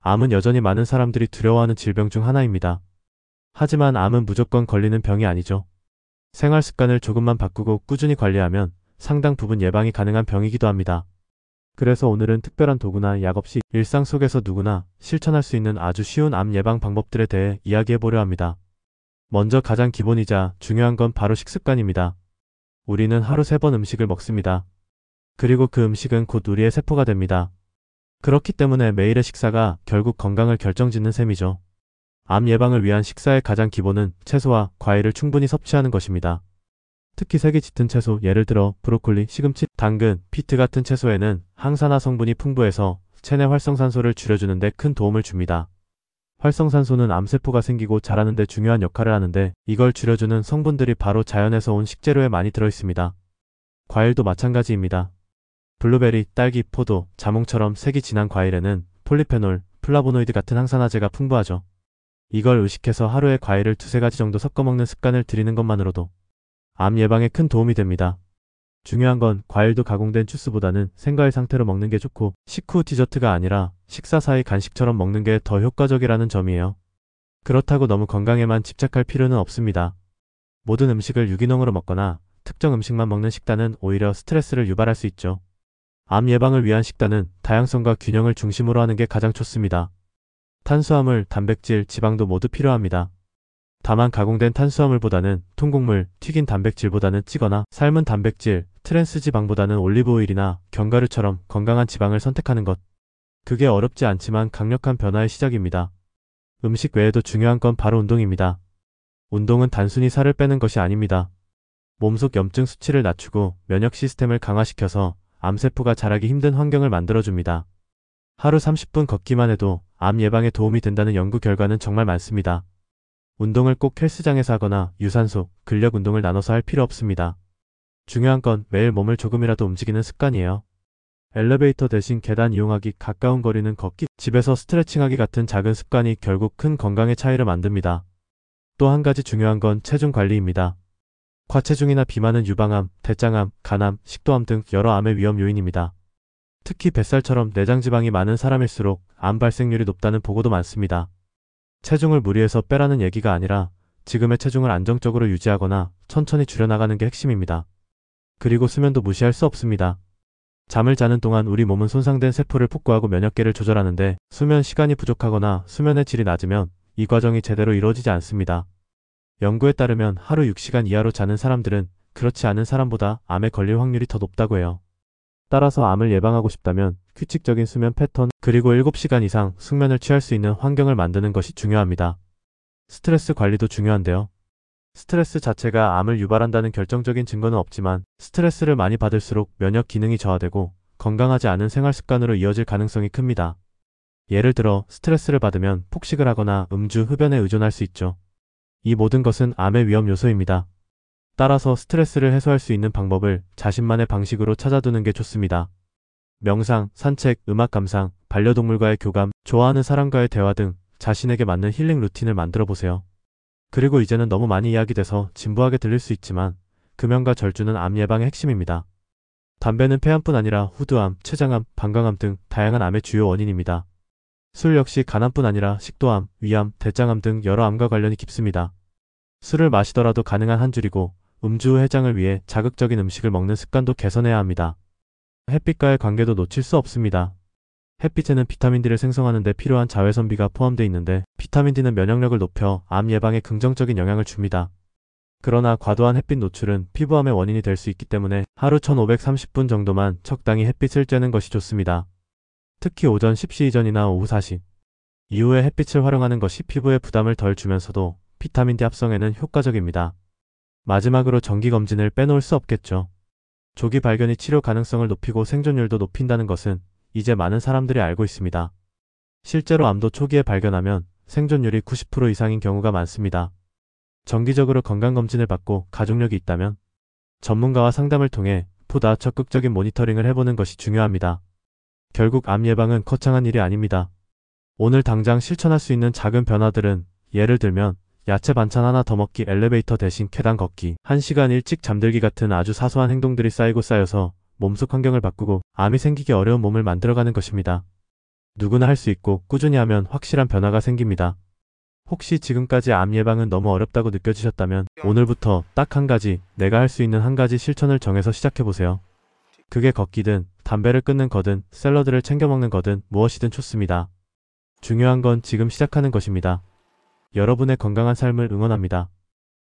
암은 여전히 많은 사람들이 두려워하는 질병 중 하나입니다. 하지만 암은 무조건 걸리는 병이 아니죠. 생활 습관을 조금만 바꾸고 꾸준히 관리하면 상당 부분 예방이 가능한 병이기도 합니다. 그래서 오늘은 특별한 도구나 약 없이 일상 속에서 누구나 실천할 수 있는 아주 쉬운 암 예방 방법들에 대해 이야기해 보려 합니다. 먼저 가장 기본이자 중요한 건 바로 식습관입니다. 우리는 하루 3번 음식을 먹습니다. 그리고 그 음식은 곧 우리의 세포가 됩니다. 그렇기 때문에 매일의 식사가 결국 건강을 결정짓는 셈이죠. 암 예방을 위한 식사의 가장 기본은 채소와 과일을 충분히 섭취하는 것입니다. 특히 색이 짙은 채소, 예를 들어 브로콜리, 시금치, 당근, 피트 같은 채소에는 항산화 성분이 풍부해서 체내 활성산소를 줄여주는 데 큰 도움을 줍니다. 활성산소는 암세포가 생기고 자라는 데 중요한 역할을 하는데 이걸 줄여주는 성분들이 바로 자연에서 온 식재료에 많이 들어있습니다. 과일도 마찬가지입니다. 블루베리, 딸기, 포도, 자몽처럼 색이 진한 과일에는 폴리페놀, 플라보노이드 같은 항산화제가 풍부하죠. 이걸 의식해서 하루에 과일을 2-3가지 정도 섞어 먹는 습관을 들이는 것만으로도 암 예방에 큰 도움이 됩니다. 중요한 건 과일도 가공된 주스보다는 생과일 상태로 먹는 게 좋고 식후 디저트가 아니라 식사 사이 간식처럼 먹는 게 더 효과적이라는 점이에요. 그렇다고 너무 건강에만 집착할 필요는 없습니다. 모든 음식을 유기농으로 먹거나 특정 음식만 먹는 식단은 오히려 스트레스를 유발할 수 있죠. 암 예방을 위한 식단은 다양성과 균형을 중심으로 하는 게 가장 좋습니다. 탄수화물, 단백질, 지방도 모두 필요합니다. 다만 가공된 탄수화물보다는 통곡물, 튀긴 단백질보다는 찌거나 삶은 단백질, 트랜스지방보다는 올리브오일이나 견과류처럼 건강한 지방을 선택하는 것. 그게 어렵지 않지만 강력한 변화의 시작입니다. 음식 외에도 중요한 건 바로 운동입니다. 운동은 단순히 살을 빼는 것이 아닙니다. 몸속 염증 수치를 낮추고 면역 시스템을 강화시켜서 암세포가 자라기 힘든 환경을 만들어줍니다. 하루 30분 걷기만 해도 암 예방에 도움이 된다는 연구 결과는 정말 많습니다. 운동을 꼭 헬스장에서 하거나 유산소, 근력 운동을 나눠서 할 필요 없습니다. 중요한 건 매일 몸을 조금이라도 움직이는 습관이에요. 엘리베이터 대신 계단 이용하기, 가까운 거리는 걷기, 집에서 스트레칭하기 같은 작은 습관이 결국 큰 건강의 차이를 만듭니다. 또 한 가지 중요한 건 체중 관리입니다. 과체중이나 비만은 유방암, 대장암, 간암, 식도암 등 여러 암의 위험 요인입니다. 특히 뱃살처럼 내장지방이 많은 사람일수록 암 발생률이 높다는 보고도 많습니다. 체중을 무리해서 빼라는 얘기가 아니라 지금의 체중을 안정적으로 유지하거나 천천히 줄여나가는 게 핵심입니다. 그리고 수면도 무시할 수 없습니다. 잠을 자는 동안 우리 몸은 손상된 세포를 복구하고 면역계를 조절하는데 수면 시간이 부족하거나 수면의 질이 낮으면 이 과정이 제대로 이루어지지 않습니다. 연구에 따르면 하루 6시간 이하로 자는 사람들은 그렇지 않은 사람보다 암에 걸릴 확률이 더 높다고 해요. 따라서 암을 예방하고 싶다면 규칙적인 수면 패턴 그리고 7시간 이상 숙면을 취할 수 있는 환경을 만드는 것이 중요합니다. 스트레스 관리도 중요한데요. 스트레스 자체가 암을 유발한다는 결정적인 증거는 없지만 스트레스를 많이 받을수록 면역 기능이 저하되고 건강하지 않은 생활 습관으로 이어질 가능성이 큽니다. 예를 들어 스트레스를 받으면 폭식을 하거나 음주, 흡연에 의존할 수 있죠. 이 모든 것은 암의 위험 요소입니다. 따라서 스트레스를 해소할 수 있는 방법을 자신만의 방식으로 찾아두는 게 좋습니다. 명상, 산책, 음악 감상, 반려동물과의 교감, 좋아하는 사람과의 대화 등 자신에게 맞는 힐링 루틴을 만들어 보세요. 그리고 이제는 너무 많이 이야기돼서 진부하게 들릴 수 있지만 금연과 절주는 암 예방의 핵심입니다. 담배는 폐암뿐 아니라 후두암, 췌장암, 방광암 등 다양한 암의 주요 원인입니다. 술 역시 간암뿐 아니라 식도암, 위암, 대장암 등 여러 암과 관련이 깊습니다. 술을 마시더라도 가능한 한 줄이고 음주 후 해장을 위해 자극적인 음식을 먹는 습관도 개선해야 합니다. 햇빛과의 관계도 놓칠 수 없습니다. 햇빛에는 비타민D를 생성하는 데 필요한 자외선비가 포함되어 있는데 비타민D는 면역력을 높여 암 예방에 긍정적인 영향을 줍니다. 그러나 과도한 햇빛 노출은 피부암의 원인이 될 수 있기 때문에 하루 1530분 정도만 적당히 햇빛을 쬐는 것이 좋습니다. 특히 오전 10시 이전이나 오후 4시 이후에 햇빛을 활용하는 것이 피부에 부담을 덜 주면서도 비타민D 합성에는 효과적입니다. 마지막으로 정기검진을 빼놓을 수 없겠죠. 조기 발견이 치료 가능성을 높이고 생존율도 높인다는 것은 이제 많은 사람들이 알고 있습니다. 실제로 암도 초기에 발견하면 생존율이 90% 이상인 경우가 많습니다. 정기적으로 건강검진을 받고 가족력이 있다면 전문가와 상담을 통해 보다 적극적인 모니터링을 해보는 것이 중요합니다. 결국 암 예방은 거창한 일이 아닙니다. 오늘 당장 실천할 수 있는 작은 변화들은 예를 들면 야채 반찬 하나 더 먹기, 엘리베이터 대신 계단 걷기, 1시간 일찍 잠들기 같은 아주 사소한 행동들이 쌓이고 쌓여서 몸속 환경을 바꾸고 암이 생기기 어려운 몸을 만들어가는 것입니다. 누구나 할 수 있고 꾸준히 하면 확실한 변화가 생깁니다. 혹시 지금까지 암 예방은 너무 어렵다고 느껴지셨다면 오늘부터 딱 한 가지, 내가 할 수 있는 한 가지 실천을 정해서 시작해보세요. 그게 걷기든, 담배를 끊는 거든, 샐러드를 챙겨 먹는 거든 무엇이든 좋습니다. 중요한 건 지금 시작하는 것입니다. 여러분의 건강한 삶을 응원합니다.